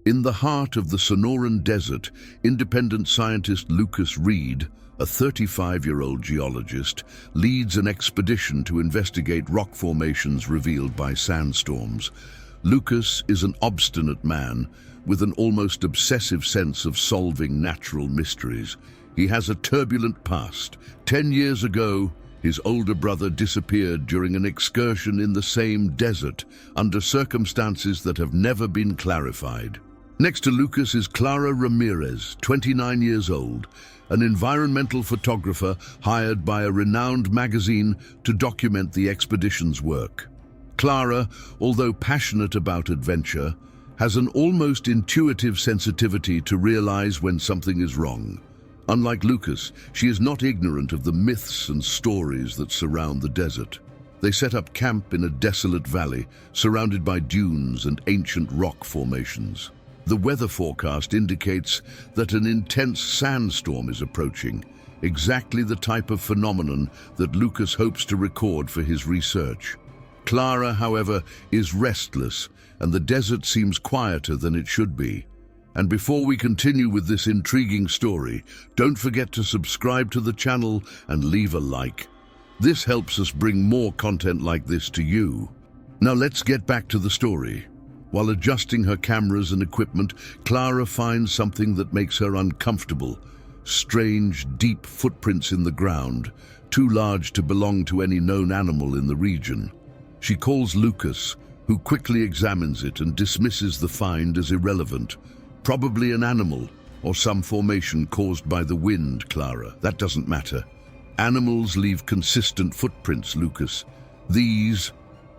In the heart of the Sonoran Desert, independent scientist Lucas Reed, a 35-year-old geologist, leads an expedition to investigate rock formations revealed by sandstorms. Lucas is an obstinate man with an almost obsessive sense of solving natural mysteries. He has a turbulent past. 10 years ago, his older brother disappeared during an excursion in the same desert under circumstances that have never been clarified. Next to Lucas is Clara Ramirez, 29 years old, an environmental photographer hired by a renowned magazine to document the expedition's work. Clara, although passionate about adventure, has an almost intuitive sensitivity to realize when something is wrong. Unlike Lucas, she is not ignorant of the myths and stories that surround the desert. They set up camp in a desolate valley, surrounded by dunes and ancient rock formations. The weather forecast indicates that an intense sandstorm is approaching, exactly the type of phenomenon that Lucas hopes to record for his research. Clara, however, is restless, and the desert seems quieter than it should be. And before we continue with this intriguing story, don't forget to subscribe to the channel and leave a like. This helps us bring more content like this to you. Now let's get back to the story. While adjusting her cameras and equipment, Clara finds something that makes her uncomfortable. Strange, deep footprints in the ground, too large to belong to any known animal in the region. She calls Lucas, who quickly examines it and dismisses the find as irrelevant. Probably an animal, or some formation caused by the wind, Clara. That doesn't matter. Animals leave consistent footprints, Lucas. These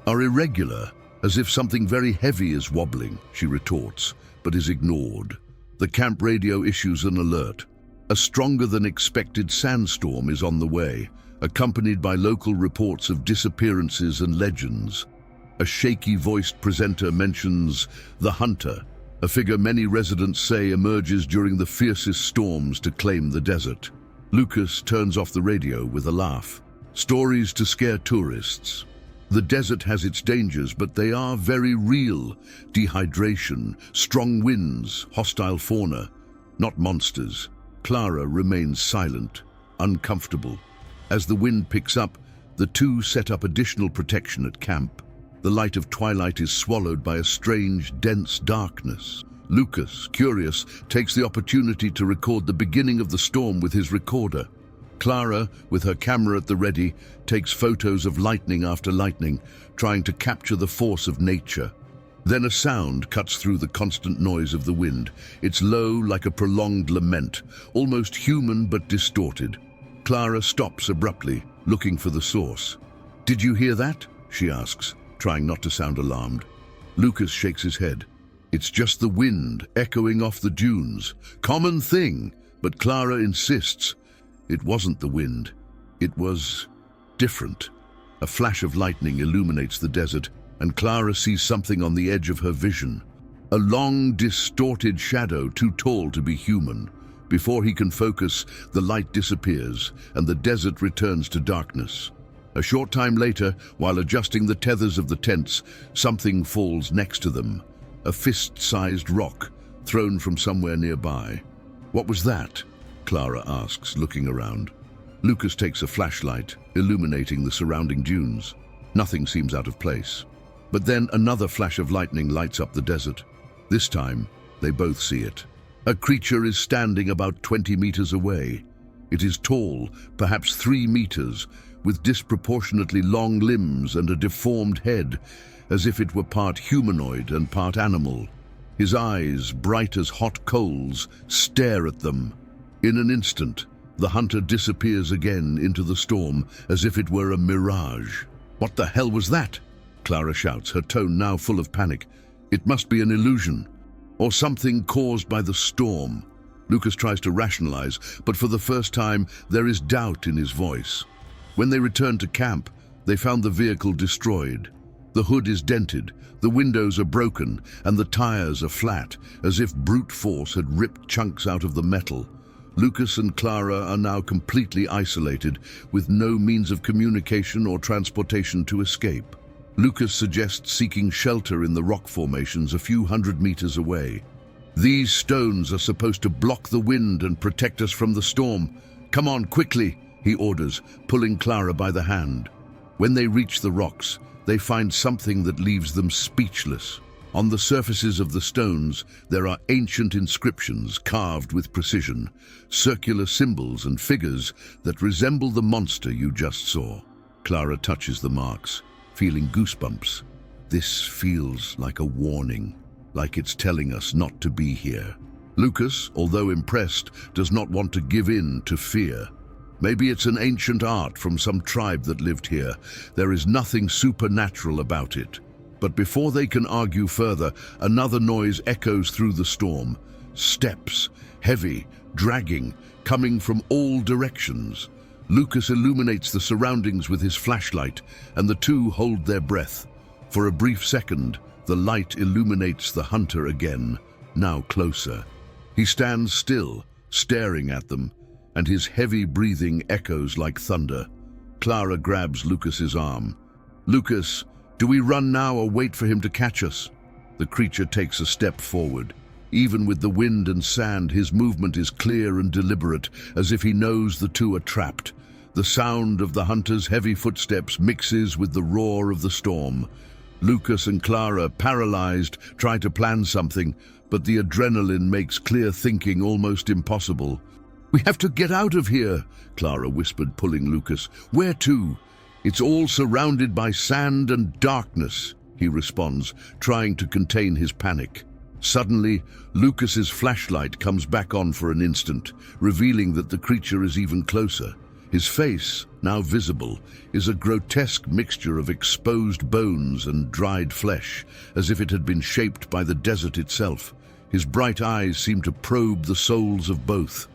are irregular, as if something very heavy is wobbling, she retorts, but is ignored. The camp radio issues an alert. A stronger than expected sandstorm is on the way, accompanied by local reports of disappearances and legends. A shaky-voiced presenter mentions the Hunter, a figure many residents say emerges during the fiercest storms to claim the desert. Lucas turns off the radio with a laugh. Stories to scare tourists. The desert has its dangers, but they are very real. Dehydration, strong winds, hostile fauna, not monsters. Clara remains silent, uncomfortable. As the wind picks up, the two set up additional protection at camp. The light of twilight is swallowed by a strange, dense darkness. Lucas, curious, takes the opportunity to record the beginning of the storm with his recorder. Clara, with her camera at the ready, takes photos of lightning after lightning, trying to capture the force of nature. Then a sound cuts through the constant noise of the wind. It's low, like a prolonged lament, almost human but distorted. Clara stops abruptly, looking for the source. "Did you hear that?" she asks, trying not to sound alarmed. Lucas shakes his head. "It's just the wind echoing off the dunes. Common thing," but Clara insists. It wasn't the wind. It was different. A flash of lightning illuminates the desert, and Clara sees something on the edge of her vision. A long, distorted shadow too tall to be human. Before he can focus, the light disappears, and the desert returns to darkness. A short time later, while adjusting the tethers of the tents, something falls next to them. A fist-sized rock, thrown from somewhere nearby. "What was that?" Clara asks, looking around. Lucas takes a flashlight, illuminating the surrounding dunes. Nothing seems out of place. But then another flash of lightning lights up the desert. This time, they both see it. A creature is standing about 20 meters away. It is tall, perhaps 3 meters, with disproportionately long limbs and a deformed head, as if it were part humanoid and part animal. His eyes, bright as hot coals, stare at them. In an instant, the hunter disappears again into the storm, as if it were a mirage. "What the hell was that?" Clara shouts, her tone now full of panic. "It must be an illusion, or something caused by the storm." Lucas tries to rationalize, but for the first time, there is doubt in his voice. When they return to camp, they found the vehicle destroyed. The hood is dented, the windows are broken, and the tires are flat, as if brute force had ripped chunks out of the metal. Lucas and Clara are now completely isolated, with no means of communication or transportation to escape. Lucas suggests seeking shelter in the rock formations a few hundred meters away. These stones are supposed to block the wind and protect us from the storm. Come on, quickly, he orders, pulling Clara by the hand. When they reach the rocks, they find something that leaves them speechless. On the surfaces of the stones, there are ancient inscriptions carved with precision, circular symbols and figures that resemble the monster you just saw. Clara touches the marks, feeling goosebumps. This feels like a warning, like it's telling us not to be here. Lucas, although impressed, does not want to give in to fear. Maybe it's an ancient art from some tribe that lived here. There is nothing supernatural about it. But before they can argue further, another noise echoes through the storm. Steps, heavy, dragging, coming from all directions. Lucas illuminates the surroundings with his flashlight, and the two hold their breath. For a brief second, the light illuminates the hunter again, now closer. He stands still, staring at them, and his heavy breathing echoes like thunder. Clara grabs Lucas's arm. "Lucas, do we run now or wait for him to catch us?" The creature takes a step forward. Even with the wind and sand, his movement is clear and deliberate, as if he knows the two are trapped. The sound of the hunter's heavy footsteps mixes with the roar of the storm. Lucas and Clara, paralyzed, try to plan something, but the adrenaline makes clear thinking almost impossible. "We have to get out of here," Clara whispered, pulling Lucas. "Where to?" "It's all surrounded by sand and darkness," he responds, trying to contain his panic. Suddenly, Lucas's flashlight comes back on for an instant, revealing that the creature is even closer. His face, now visible, is a grotesque mixture of exposed bones and dried flesh, as if it had been shaped by the desert itself. His bright eyes seem to probe the souls of both.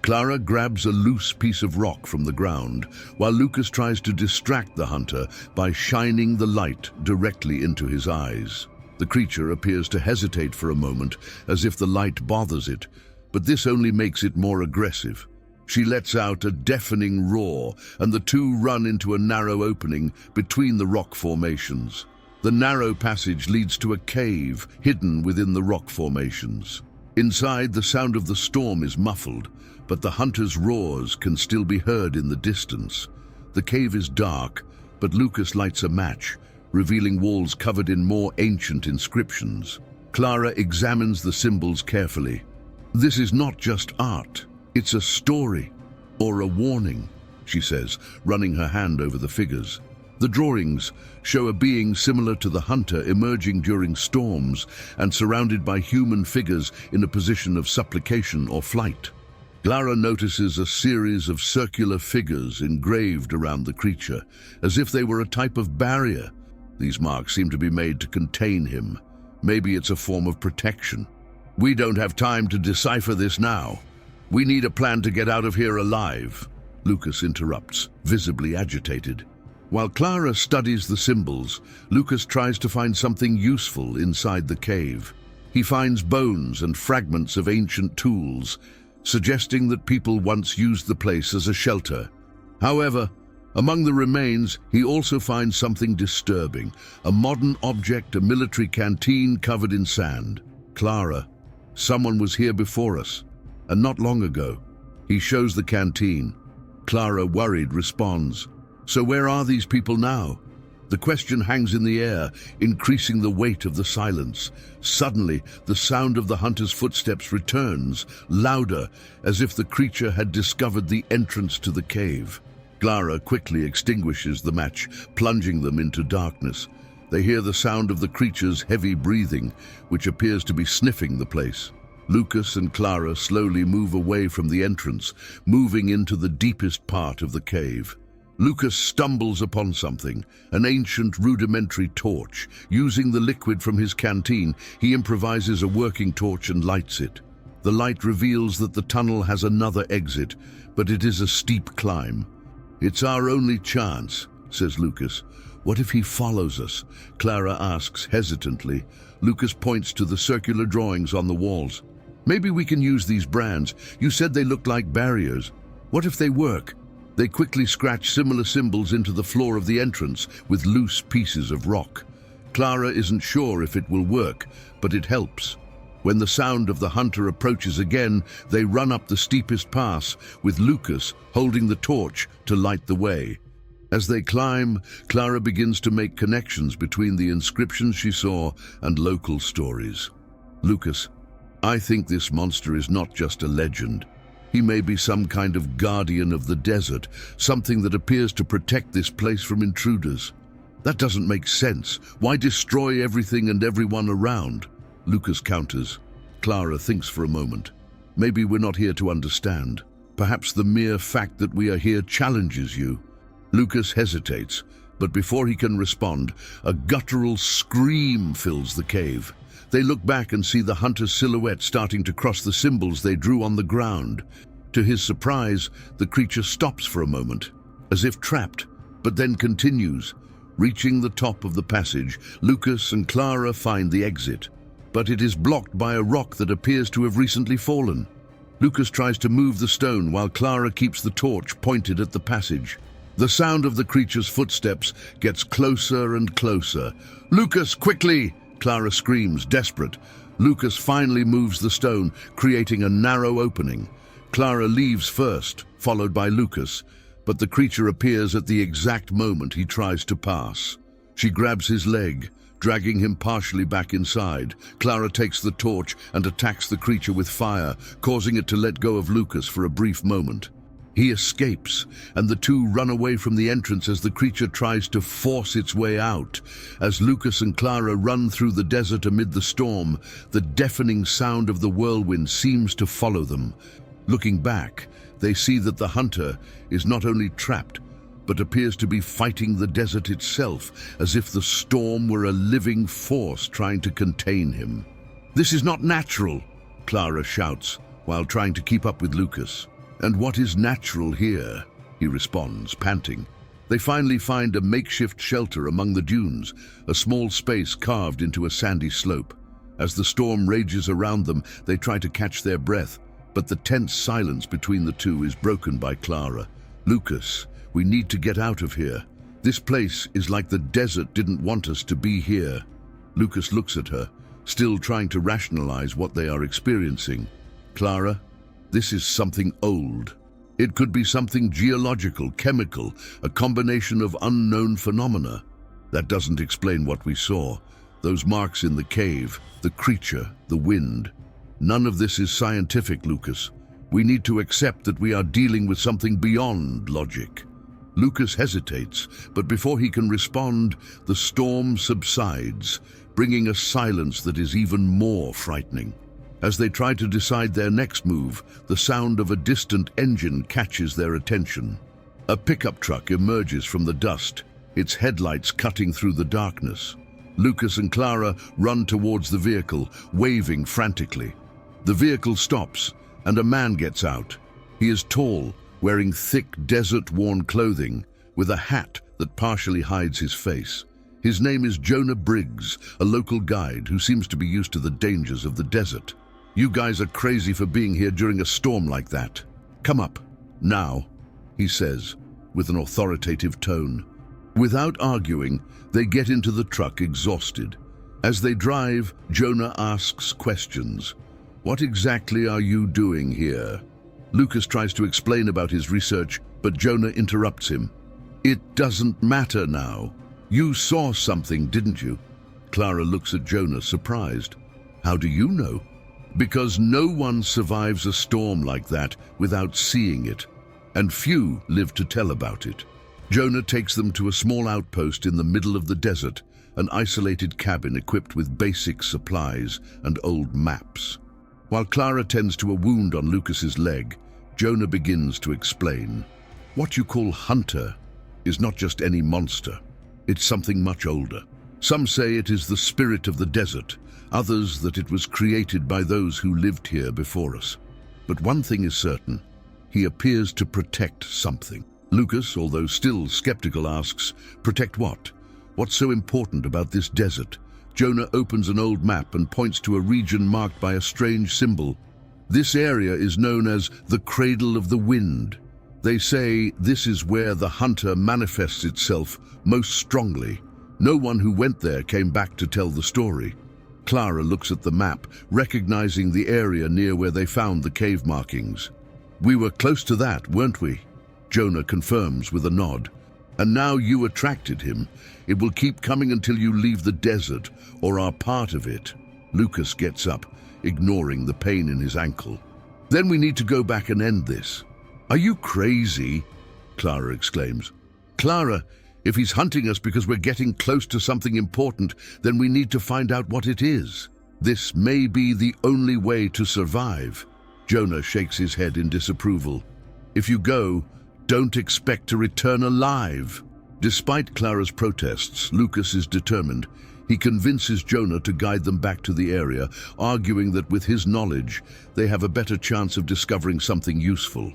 Clara grabs a loose piece of rock from the ground, while Lucas tries to distract the hunter by shining the light directly into his eyes. The creature appears to hesitate for a moment, as if the light bothers it, but this only makes it more aggressive. She lets out a deafening roar, and the two run into a narrow opening between the rock formations. The narrow passage leads to a cave hidden within the rock formations. Inside, the sound of the storm is muffled, but the hunter's roars can still be heard in the distance. The cave is dark, but Lucas lights a match, revealing walls covered in more ancient inscriptions. Clara examines the symbols carefully. "This is not just art. It's a story, or a warning," she says, running her hand over the figures. The drawings show a being similar to the hunter emerging during storms and surrounded by human figures in a position of supplication or flight. Clara notices a series of circular figures engraved around the creature, as if they were a type of barrier. These marks seem to be made to contain him. Maybe it's a form of protection. "We don't have time to decipher this now. We need a plan to get out of here alive," Lucas interrupts, visibly agitated. While Clara studies the symbols, Lucas tries to find something useful inside the cave. He finds bones and fragments of ancient tools, suggesting that people once used the place as a shelter. However, among the remains, he also finds something disturbing, a modern object, a military canteen covered in sand. "Clara, someone was here before us, and not long ago." He shows the canteen. Clara, worried, responds, "So where are these people now?" The question hangs in the air, increasing the weight of the silence. Suddenly, the sound of the hunter's footsteps returns, louder, as if the creature had discovered the entrance to the cave. Clara quickly extinguishes the match, plunging them into darkness. They hear the sound of the creature's heavy breathing, which appears to be sniffing the place. Lucas and Clara slowly move away from the entrance, moving into the deepest part of the cave. Lucas stumbles upon something, an ancient rudimentary torch. Using the liquid from his canteen, he improvises a working torch and lights it. The light reveals that the tunnel has another exit, but it is a steep climb. "It's our only chance," says Lucas. "What if he follows us?" Clara asks hesitantly. Lucas points to the circular drawings on the walls. "Maybe we can use these brands. You said they looked like barriers. What if they work?" They quickly scratch similar symbols into the floor of the entrance with loose pieces of rock. Clara isn't sure if it will work, but it helps. When the sound of the hunter approaches again, they run up the steepest pass, with Lucas holding the torch to light the way. As they climb, Clara begins to make connections between the inscriptions she saw and local stories. Lucas, I think this monster is not just a legend. He may be some kind of guardian of the desert, something that appears to protect this place from intruders. That doesn't make sense. Why destroy everything and everyone around? Lucas counters. Clara thinks for a moment. Maybe we're not here to understand. Perhaps the mere fact that we are here challenges you. Lucas hesitates, but before he can respond, a guttural scream fills the cave. They look back and see the hunter's silhouette starting to cross the symbols they drew on the ground. To his surprise, the creature stops for a moment, as if trapped, but then continues. Reaching the top of the passage, Lucas and Clara find the exit, but it is blocked by a rock that appears to have recently fallen. Lucas tries to move the stone while Clara keeps the torch pointed at the passage. The sound of the creature's footsteps gets closer and closer. "Lucas, quickly!" Clara screams, desperate. Lucas finally moves the stone, creating a narrow opening. Clara leaves first, followed by Lucas, but the creature appears at the exact moment he tries to pass. She grabs his leg, dragging him partially back inside. Clara takes the torch and attacks the creature with fire, causing it to let go of Lucas for a brief moment. He escapes, and the two run away from the entrance as the creature tries to force its way out. As Lucas and Clara run through the desert amid the storm, the deafening sound of the whirlwind seems to follow them. Looking back, they see that the hunter is not only trapped, but appears to be fighting the desert itself, as if the storm were a living force trying to contain him. "This is not natural," Clara shouts, while trying to keep up with Lucas. "And what is natural here?" he responds, panting. They finally find a makeshift shelter among the dunes, a small space carved into a sandy slope. As the storm rages around them, they try to catch their breath, but the tense silence between the two is broken by Clara. "Lucas, we need to get out of here. This place is like the desert didn't want us to be here." Lucas looks at her, still trying to rationalize what they are experiencing. "Clara, this is something old. It could be something geological, chemical, a combination of unknown phenomena. That doesn't explain what we saw. Those marks in the cave, the creature, the wind. None of this is scientific, Lucas. We need to accept that we are dealing with something beyond logic." Lucas hesitates, but before he can respond, the storm subsides, bringing a silence that is even more frightening. As they try to decide their next move, the sound of a distant engine catches their attention. A pickup truck emerges from the dust, its headlights cutting through the darkness. Lucas and Clara run towards the vehicle, waving frantically. The vehicle stops, and a man gets out. He is tall, wearing thick, desert-worn clothing, with a hat that partially hides his face. His name is Jonah Briggs, a local guide who seems to be used to the dangers of the desert. "You guys are crazy for being here during a storm like that. Come up, now," he says, with an authoritative tone. Without arguing, they get into the truck exhausted. As they drive, Jonah asks questions. "What exactly are you doing here?" Lucas tries to explain about his research, but Jonah interrupts him. "It doesn't matter now. You saw something, didn't you?" Clara looks at Jonah, surprised. "How do you know?" "Because no one survives a storm like that without seeing it, and few live to tell about it." Jonah takes them to a small outpost in the middle of the desert, an isolated cabin equipped with basic supplies and old maps. While Clara tends to a wound on Lucas's leg, Jonah begins to explain. "What you call hunter is not just any monster. It's something much older. Some say it is the spirit of the desert, others that it was created by those who lived here before us. But one thing is certain, he appears to protect something." Lucas, although still skeptical, asks, "Protect what? What's so important about this desert?" Jonah opens an old map and points to a region marked by a strange symbol. "This area is known as the Cradle of the Wind. They say this is where the hunter manifests itself most strongly. No one who went there came back to tell the story." Clara looks at the map, recognizing the area near where they found the cave markings. "We were close to that, weren't we?" Jonah confirms with a nod. "And now you attracted him. It will keep coming until you leave the desert or are part of it." Lucas gets up, ignoring the pain in his ankle. "Then we need to go back and end this." "Are you crazy?" Clara exclaims. "Clara, if he's hunting us because we're getting close to something important, then we need to find out what it is. This may be the only way to survive." Jonah shakes his head in disapproval. "If you go, don't expect to return alive." Despite Clara's protests, Lucas is determined. He convinces Jonah to guide them back to the area, arguing that with his knowledge, they have a better chance of discovering something useful.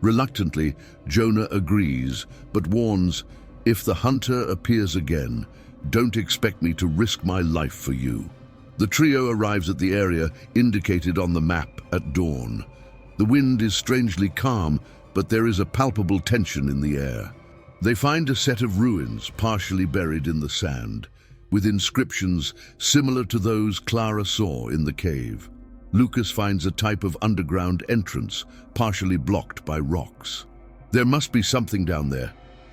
Reluctantly, Jonah agrees, but warns, "If the hunter appears again, don't expect me to risk my life for you." The trio arrives at the area indicated on the map at dawn. The wind is strangely calm, but there is a palpable tension in the air. They find a set of ruins partially buried in the sand, with inscriptions similar to those Clara saw in the cave. Lucas finds a type of underground entrance, partially blocked by rocks. There must be something down there.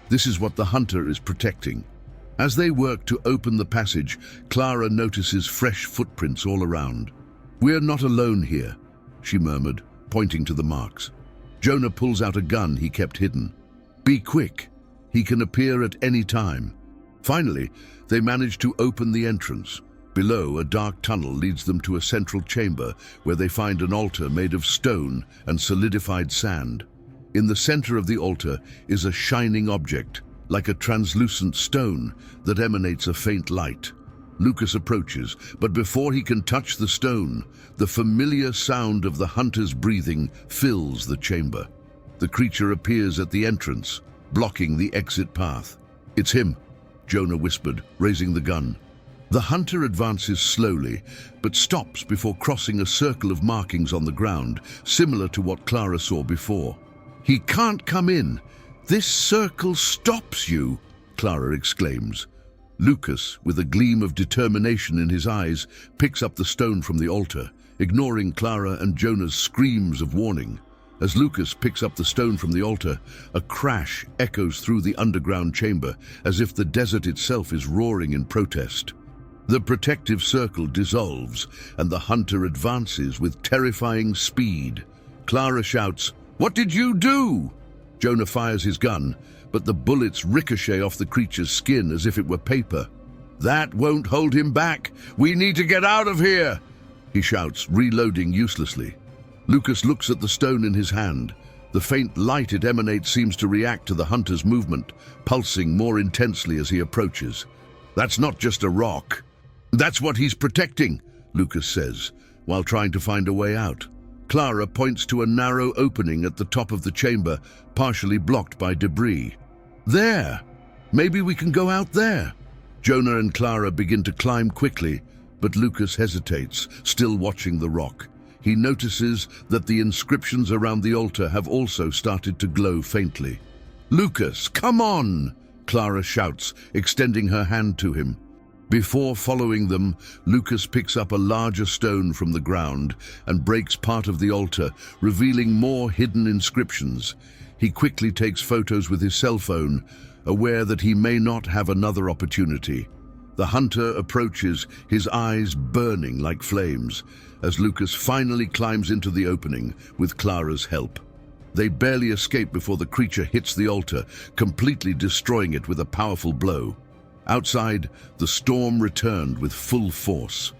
This is what the hunter is protecting. As they work to open the passage, Clara notices fresh footprints all around. "We're not alone here," she murmured, pointing to the marks. Jonah pulls out a gun he kept hidden. "Be quick. He can appear at any time." Finally, they manage to open the entrance. Below, a dark tunnel leads them to a central chamber where they find an altar made of stone and solidified sand. In the center of the altar is a shining object, like a translucent stone that emanates a faint light. Lucas approaches, but before he can touch the stone, the familiar sound of the hunter's breathing fills the chamber. The creature appears at the entrance, blocking the exit path. "It's him," Jonah whispered, raising the gun. The hunter advances slowly, but stops before crossing a circle of markings on the ground, similar to what Clara saw before. "He can't come in. This circle stops you," Clara exclaims. Lucas, with a gleam of determination in his eyes, picks up the stone from the altar, ignoring Clara and Jonah's screams of warning. As Lucas picks up the stone from the altar, a crash echoes through the underground chamber, as if the desert itself is roaring in protest. The protective circle dissolves, and the hunter advances with terrifying speed. Clara shouts, "What did you do?" Jonah fires his gun, but the bullets ricochet off the creature's skin as if it were paper. "That won't hold him back. We need to get out of here," he shouts, reloading uselessly. Lucas looks at the stone in his hand. The faint light it emanates seems to react to the hunter's movement, pulsing more intensely as he approaches. "That's not just a rock. That's what he's protecting," Lucas says, while trying to find a way out. Clara points to a narrow opening at the top of the chamber, partially blocked by debris. "There! Maybe we can go out there." Jonah and Clara begin to climb quickly, but Lucas hesitates, still watching the rock. He notices that the inscriptions around the altar have also started to glow faintly. "Lucas, come on!" Clara shouts, extending her hand to him. Before following them, Lucas picks up a larger stone from the ground and breaks part of the altar, revealing more hidden inscriptions. He quickly takes photos with his cell phone, aware that he may not have another opportunity. The hunter approaches, his eyes burning like flames, as Lucas finally climbs into the opening with Clara's help. They barely escape before the creature hits the altar, completely destroying it with a powerful blow. Outside, the storm returned with full force.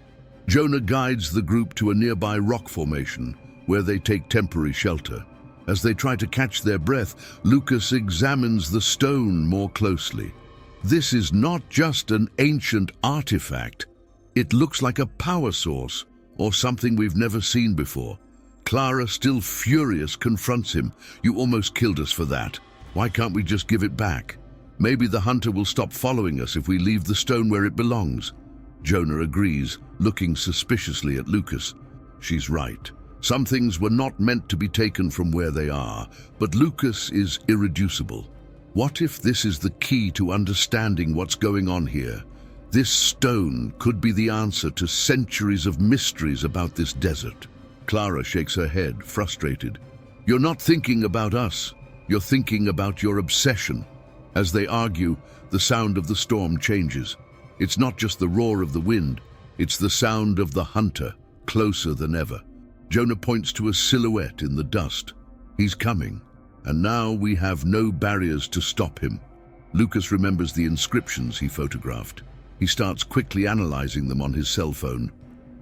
Jonah guides the group to a nearby rock formation, where they take temporary shelter. As they try to catch their breath, Lucas examines the stone more closely. This is not just an ancient artifact. It looks like a power source, or something we've never seen before. Clara, still furious, confronts him. "You almost killed us for that. Why can't we just give it back? Maybe the hunter will stop following us if we leave the stone where it belongs." Jonah agrees, looking suspiciously at Lucas. She's right. Some things were not meant to be taken from where they are, but Lucas is irreducible. What if this is the key to understanding what's going on here? This stone could be the answer to centuries of mysteries about this desert. Clara shakes her head, frustrated. You're not thinking about us. You're thinking about your obsession. As they argue, the sound of the storm changes. It's not just the roar of the wind. It's the sound of the hunter, closer than ever. Jonah points to a silhouette in the dust. He's coming, and now we have no barriers to stop him. Lucas remembers the inscriptions he photographed. He starts quickly analyzing them on his cell phone.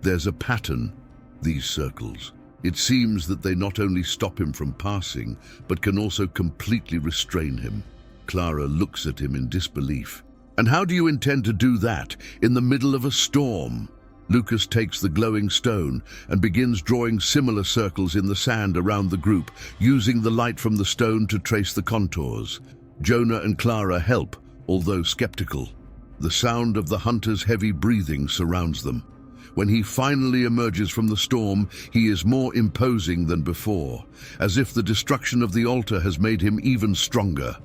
There's a pattern, these circles. It seems that they not only stop him from passing, but can also completely restrain him. Clara looks at him in disbelief. And how do you intend to do that in the middle of a storm? Lucas takes the glowing stone and begins drawing similar circles in the sand around the group, using the light from the stone to trace the contours. Jonah and Clara help, although skeptical. The sound of the hunter's heavy breathing surrounds them. When he finally emerges from the storm, he is more imposing than before, as if the destruction of the altar has made him even stronger.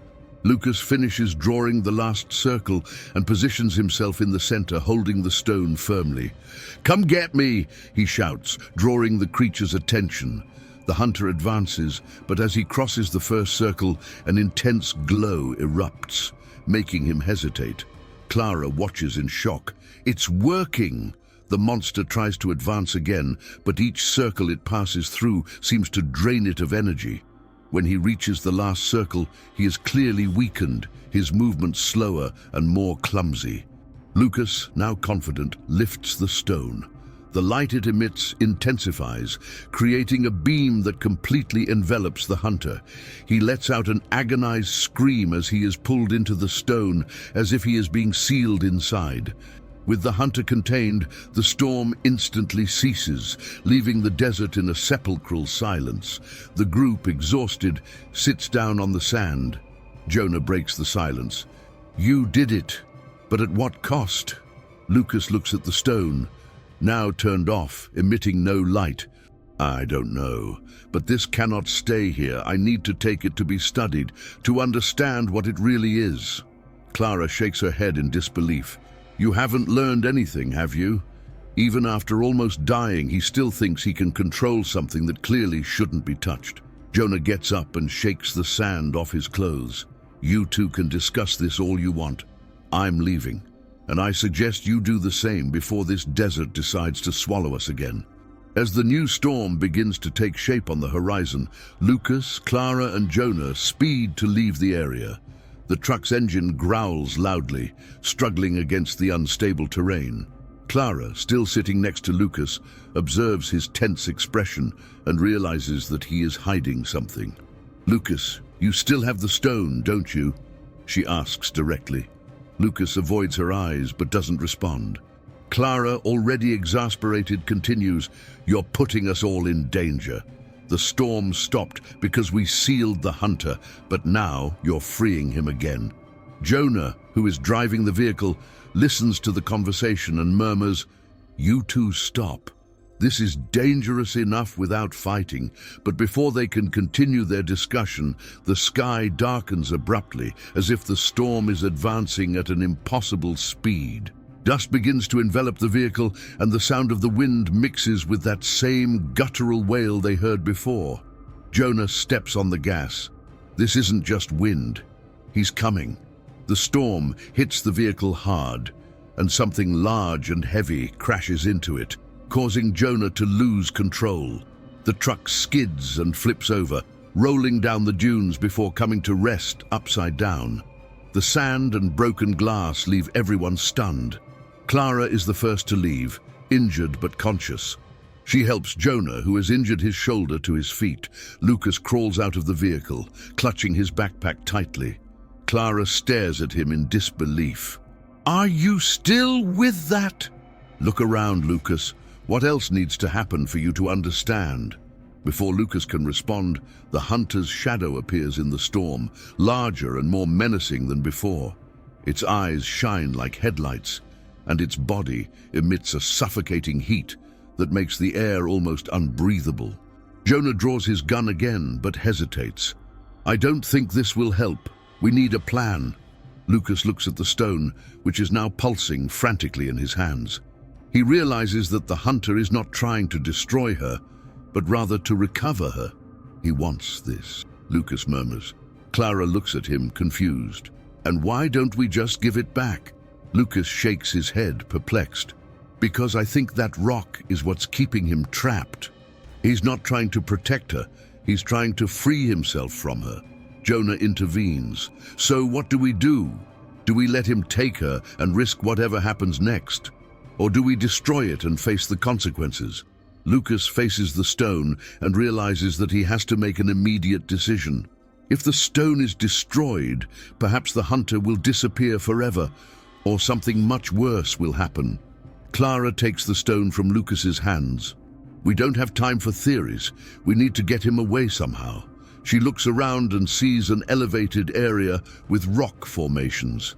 Lucas finishes drawing the last circle and positions himself in the center, holding the stone firmly. "Come get me!" he shouts, drawing the creature's attention. The hunter advances, but as he crosses the first circle, an intense glow erupts, making him hesitate. Clara watches in shock. It's working! The monster tries to advance again, but each circle it passes through seems to drain it of energy. When he reaches the last circle, he is clearly weakened, his movements slower and more clumsy. Lucas, now confident, lifts the stone. The light it emits intensifies, creating a beam that completely envelops the hunter. He lets out an agonized scream as he is pulled into the stone, as if he is being sealed inside. With the hunter contained, the storm instantly ceases, leaving the desert in a sepulchral silence. The group, exhausted, sits down on the sand. Jonah breaks the silence. "You did it, but at what cost?" Lucas looks at the stone, now turned off, emitting no light. "I don't know, but this cannot stay here. I need to take it to be studied, to understand what it really is." Clara shakes her head in disbelief. "You haven't learned anything, have you?" Even after almost dying, he still thinks he can control something that clearly shouldn't be touched. Jonah gets up and shakes the sand off his clothes. "You two can discuss this all you want. I'm leaving, and I suggest you do the same before this desert decides to swallow us again." As the new storm begins to take shape on the horizon, Lucas, Clara, and Jonah speed to leave the area. The truck's engine growls loudly, struggling against the unstable terrain. Clara, still sitting next to Lucas, observes his tense expression and realizes that he is hiding something. "Lucas, you still have the stone, don't you?" she asks directly. Lucas avoids her eyes but doesn't respond. Clara, already exasperated, continues, "You're putting us all in danger. The storm stopped because we sealed the hunter, but now you're freeing him again." Jonah, who is driving the vehicle, listens to the conversation and murmurs, "You two stop. This is dangerous enough without fighting." But before they can continue their discussion, the sky darkens abruptly, as if the storm is advancing at an impossible speed. Dust begins to envelop the vehicle, and the sound of the wind mixes with that same guttural wail they heard before. Jonah steps on the gas. This isn't just wind. He's coming. The storm hits the vehicle hard, and something large and heavy crashes into it, causing Jonah to lose control. The truck skids and flips over, rolling down the dunes before coming to rest upside down. The sand and broken glass leave everyone stunned. Clara is the first to leave, injured but conscious. She helps Jonah, who has injured his shoulder, to his feet. Lucas crawls out of the vehicle, clutching his backpack tightly. Clara stares at him in disbelief. "Are you still with that?" "Look around, Lucas. What else needs to happen for you to understand?" Before Lucas can respond, the hunter's shadow appears in the storm, larger and more menacing than before. Its eyes shine like headlights, and its body emits a suffocating heat that makes the air almost unbreathable. Jonah draws his gun again, but hesitates. "I don't think this will help. We need a plan." Lucas looks at the stone, which is now pulsing frantically in his hands. He realizes that the hunter is not trying to destroy her, but rather to recover her. He wants this, Lucas murmurs. Clara looks at him, confused. And why don't we just give it back? Lucas shakes his head, perplexed. Because I think that rock is what's keeping him trapped. He's not trying to protect her, he's trying to free himself from her. Jonah intervenes. So what do we do? Do we let him take her and risk whatever happens next? Or do we destroy it and face the consequences? Lucas faces the stone and realizes that he has to make an immediate decision. If the stone is destroyed, perhaps the hunter will disappear forever, or something much worse will happen. Clara takes the stone from Lucas's hands. We don't have time for theories. We need to get him away somehow. She looks around and sees an elevated area with rock formations.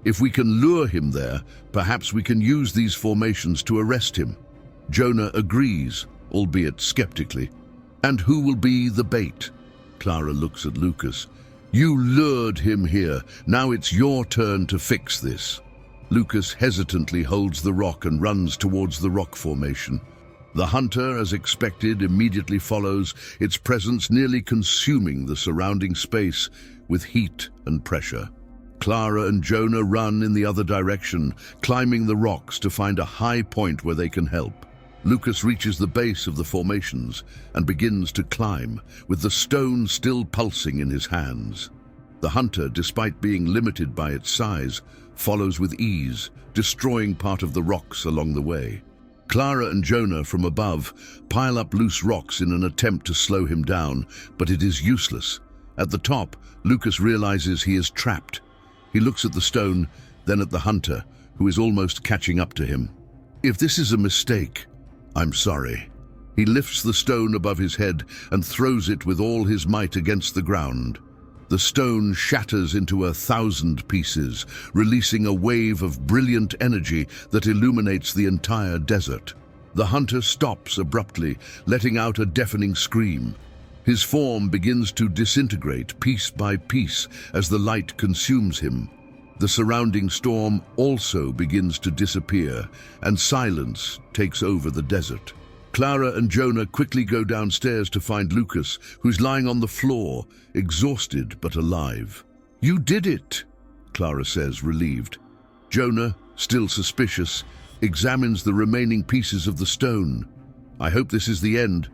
If we can lure him there, perhaps we can use these formations to arrest him. Jonah agrees, albeit skeptically. And who will be the bait? Clara looks at Lucas. You lured him here. Now it's your turn to fix this. Lucas hesitantly holds the rock and runs towards the rock formation. The hunter, as expected, immediately follows, its presence nearly consuming the surrounding space with heat and pressure. Clara and Jonah run in the other direction, climbing the rocks to find a high point where they can help. Lucas reaches the base of the formations and begins to climb, with the stone still pulsing in his hands. The hunter, despite being limited by its size, follows with ease, destroying part of the rocks along the way. Clara and Jonah from above pile up loose rocks in an attempt to slow him down, but it is useless. At the top, Lucas realizes he is trapped. He looks at the stone, then at the hunter, who is almost catching up to him. If this is a mistake, I'm sorry. He lifts the stone above his head and throws it with all his might against the ground. The stone shatters into 1,000 pieces, releasing a wave of brilliant energy that illuminates the entire desert. The hunter stops abruptly, letting out a deafening scream. His form begins to disintegrate piece by piece as the light consumes him. The surrounding storm also begins to disappear, and silence takes over the desert. Clara and Jonah quickly go downstairs to find Lucas, who's lying on the floor, exhausted but alive. You did it, Clara says, relieved. Jonah, still suspicious, examines the remaining pieces of the stone. I hope this is the end,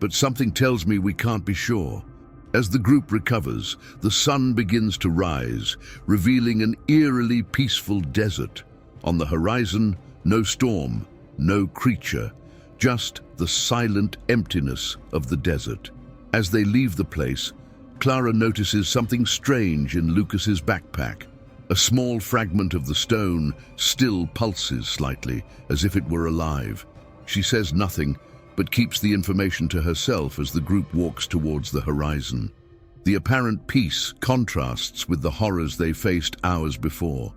but something tells me we can't be sure. As the group recovers, the sun begins to rise, revealing an eerily peaceful desert. On the horizon, no storm, no creature, just the silent emptiness of the desert. As they leave the place, Clara notices something strange in Lucas's backpack. A small fragment of the stone still pulses slightly, as if it were alive. She says nothing, but keeps the information to herself as the group walks towards the horizon. The apparent peace contrasts with the horrors they faced hours before.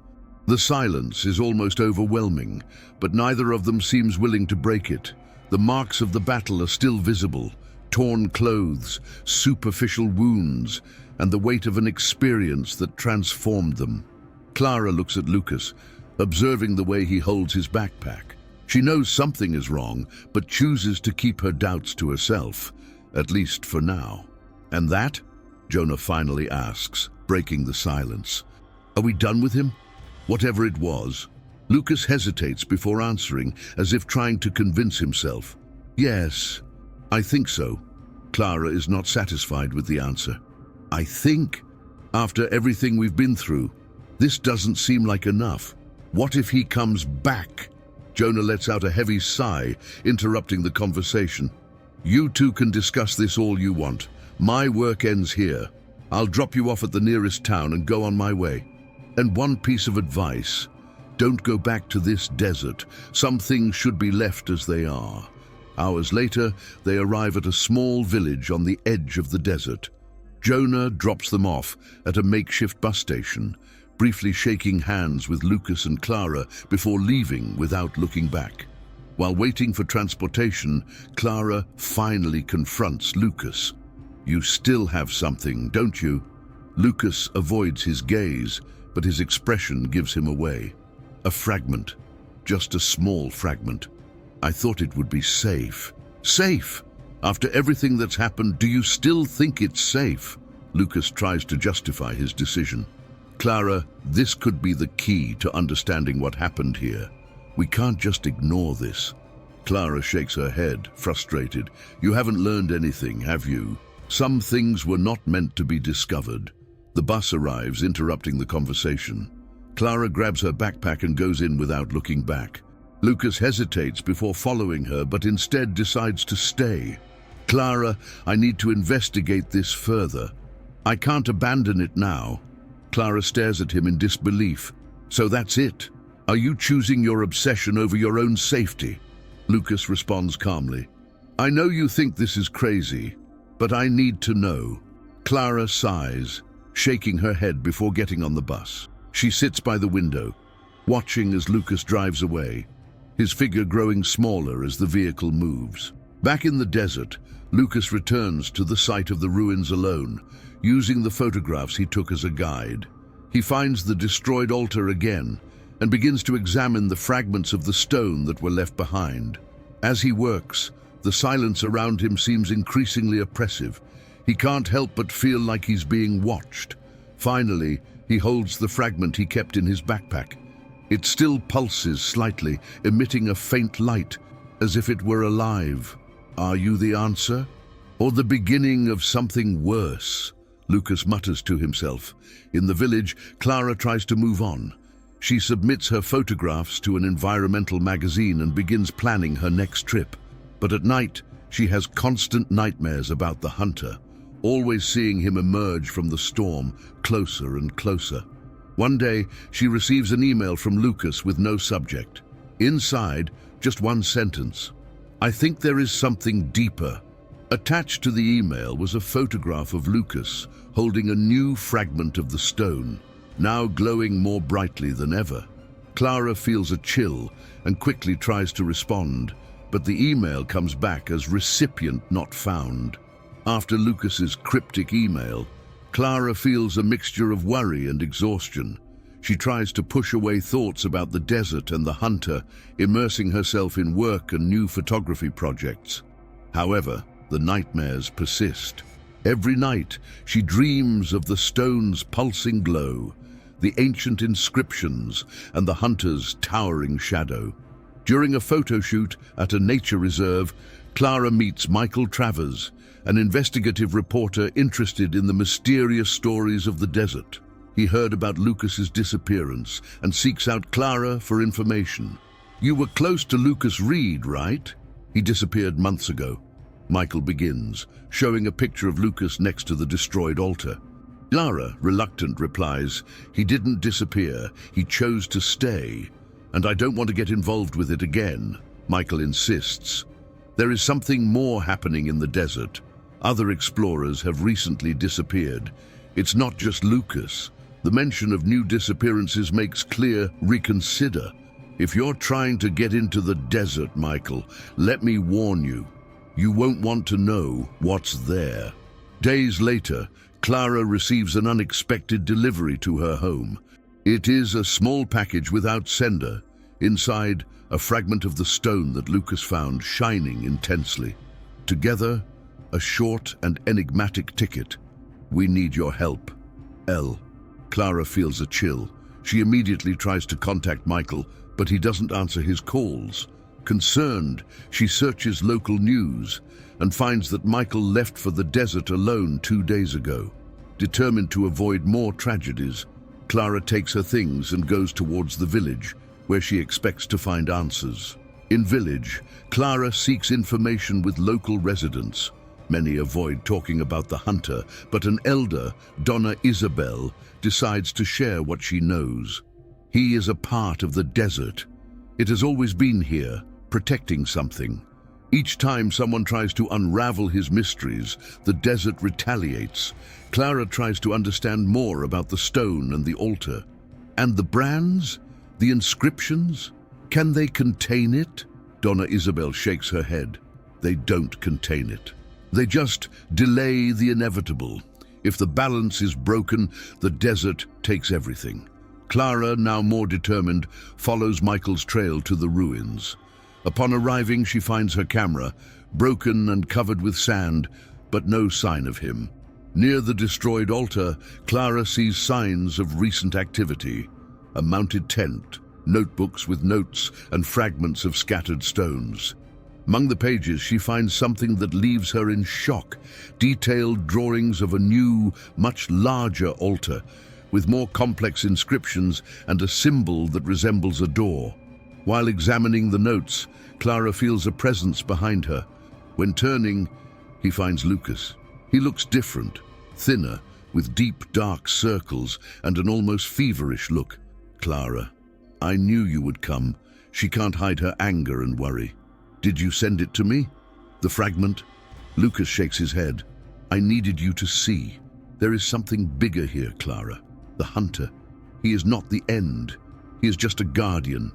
The silence is almost overwhelming, but neither of them seems willing to break it. The marks of the battle are still visible, torn clothes, superficial wounds, and the weight of an experience that transformed them. Clara looks at Lucas, observing the way he holds his backpack. She knows something is wrong, but chooses to keep her doubts to herself, at least for now. And that? Jonah finally asks, breaking the silence. Are we done with him? Whatever it was. Lucas hesitates before answering, as if trying to convince himself. Yes, I think so. Clara is not satisfied with the answer. I think? After everything we've been through, this doesn't seem like enough. What if he comes back? Jonah lets out a heavy sigh, interrupting the conversation. You two can discuss this all you want. My work ends here. I'll drop you off at the nearest town and go on my way. And one piece of advice. Don't go back to this desert. Some things should be left as they are. Hours later, they arrive at a small village on the edge of the desert. Jonah drops them off at a makeshift bus station, briefly shaking hands with Lucas and Clara before leaving without looking back. While waiting for transportation, Clara finally confronts Lucas. You still have something, don't you? Lucas avoids his gaze, but his expression gives him away. A fragment. Just a small fragment. I thought it would be safe. Safe? After everything that's happened, do you still think it's safe? Lucas tries to justify his decision. Clara, this could be the key to understanding what happened here. We can't just ignore this. Clara shakes her head, frustrated. You haven't learned anything, have you? Some things were not meant to be discovered. The bus arrives, interrupting the conversation. Clara grabs her backpack and goes in without looking back. Lucas hesitates before following her, but instead decides to stay. Clara, I need to investigate this further. I can't abandon it now. Clara stares at him in disbelief. So that's it? Are you choosing your obsession over your own safety? Lucas responds calmly. I know you think this is crazy, but I need to know. Clara sighs, shaking her head before getting on the bus. She sits by the window, watching as Lucas drives away, his figure growing smaller as the vehicle moves. Back in the desert, Lucas returns to the site of the ruins alone, using the photographs he took as a guide. He finds the destroyed altar again and begins to examine the fragments of the stone that were left behind. As he works, the silence around him seems increasingly oppressive. He can't help but feel like he's being watched. Finally, he holds the fragment he kept in his backpack. It still pulses slightly, emitting a faint light, as if it were alive. Are you the answer? Or the beginning of something worse? Lucas mutters to himself. In the village, Clara tries to move on. She submits her photographs to an environmental magazine and begins planning her next trip. But at night, she has constant nightmares about the hunter, always seeing him emerge from the storm, closer and closer. One day, she receives an email from Lucas with no subject. Inside, just one sentence. I think there is something deeper. Attached to the email was a photograph of Lucas holding a new fragment of the stone, now glowing more brightly than ever. Clara feels a chill and quickly tries to respond, but the email comes back as recipient not found. After Lucas's cryptic email, Clara feels a mixture of worry and exhaustion. She tries to push away thoughts about the desert and the hunter, immersing herself in work and new photography projects. However, the nightmares persist. Every night, she dreams of the stone's pulsing glow, the ancient inscriptions, and the hunter's towering shadow. During a photo shoot at a nature reserve, Clara meets Michael Travers, an investigative reporter interested in the mysterious stories of the desert. He heard about Lucas's disappearance and seeks out Clara for information. You were close to Lucas Reed, right? He disappeared months ago. Michael begins, showing a picture of Lucas next to the destroyed altar. Clara, reluctant, replies, he didn't disappear, he chose to stay. And I don't want to get involved with it again, Michael insists. There is something more happening in the desert. Other explorers have recently disappeared. It's not just Lucas. The mention of new disappearances makes clear reconsider. If you're trying to get into the desert, Michael, let me warn you. You won't want to know what's there. Days later, Clara receives an unexpected delivery to her home. It is a small package without sender. Inside, a fragment of the stone that Lucas found shining intensely. Together, a short and enigmatic ticket. We need your help. L. Clara feels a chill. She immediately tries to contact Michael, but he doesn't answer his calls. Concerned, she searches local news and finds that Michael left for the desert alone 2 days ago. Determined to avoid more tragedies, Clara takes her things and goes towards the village, where she expects to find answers. In village, Clara seeks information with local residents. Many avoid talking about the hunter, but an elder, Donna Isabel, decides to share what she knows. He is a part of the desert. It has always been here, protecting something. Each time someone tries to unravel his mysteries, the desert retaliates. Clara tries to understand more about the stone and the altar. And the brands? The inscriptions? Can they contain it? Donna Isabel shakes her head. They don't contain it. They just delay the inevitable. If the balance is broken, the desert takes everything. Clara, now more determined, follows Michael's trail to the ruins. Upon arriving, she finds her camera, broken and covered with sand, but no sign of him. Near the destroyed altar, Clara sees signs of recent activity. A mounted tent, notebooks with notes and fragments of scattered stones. Among the pages, she finds something that leaves her in shock. Detailed drawings of a new, much larger altar, with more complex inscriptions and a symbol that resembles a door. While examining the notes, Clara feels a presence behind her. When turning, he finds Lucas. He looks different, thinner, with deep, dark circles and an almost feverish look. Clara, I knew you would come. She can't hide her anger and worry. Did you send it to me? The fragment? Lucas shakes his head. I needed you to see. There is something bigger here, Clara. The hunter. He is not the end. He is just a guardian.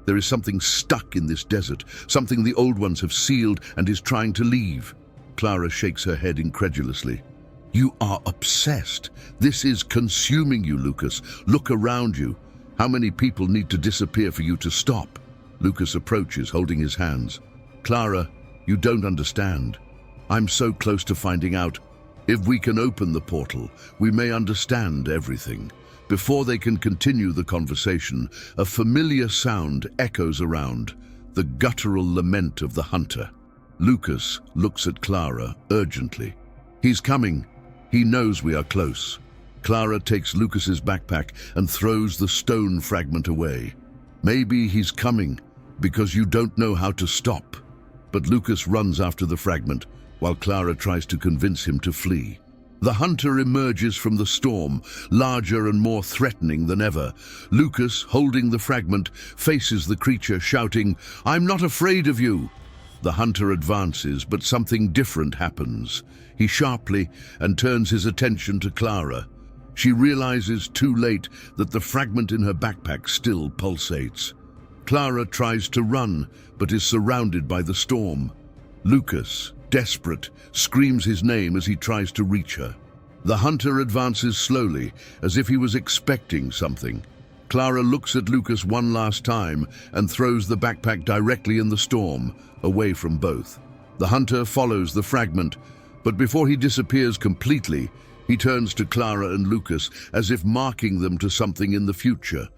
There is something stuck in this desert, something the old ones have sealed and is trying to leave. Clara shakes her head incredulously. You are obsessed. This is consuming you, Lucas. Look around you. How many people need to disappear for you to stop? Lucas approaches, holding his hands. Clara, you don't understand. I'm so close to finding out. If we can open the portal, we may understand everything. Before they can continue the conversation, a familiar sound echoes around, the guttural lament of the hunter. Lucas looks at Clara urgently. He's coming. He knows we are close. Clara takes Lucas's backpack and throws the stone fragment away. Maybe he's coming because you don't know how to stop. But Lucas runs after the fragment while Clara tries to convince him to flee. The hunter emerges from the storm, larger and more threatening than ever. Lucas, holding the fragment, faces the creature, shouting, "I'm not afraid of you!" The hunter advances, but something different happens. He sharply and turns his attention to Clara. She realizes too late that the fragment in her backpack still pulsates. Clara tries to run, but is surrounded by the storm. Lucas, desperate, screams his name as he tries to reach her. The hunter advances slowly, as if he was expecting something. Clara looks at Lucas one last time and throws the backpack directly in the storm, away from both. The hunter follows the fragment, but before he disappears completely, he turns to Clara and Lucas as if marking them to something in the future.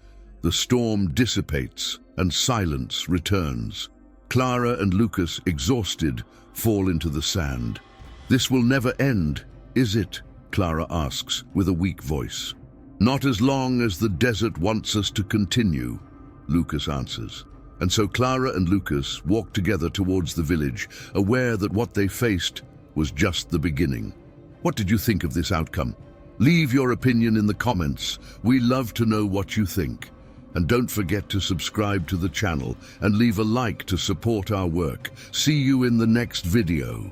The storm dissipates and silence returns. Clara and Lucas, exhausted, fall into the sand. This will never end, is it? Clara asks with a weak voice. Not as long as the desert wants us to continue, Lucas answers. And so Clara and Lucas walk together towards the village, aware that what they faced was just the beginning. What did you think of this outcome? Leave your opinion in the comments. We love to know what you think. And don't forget to subscribe to the channel and leave a like to support our work. See you in the next video.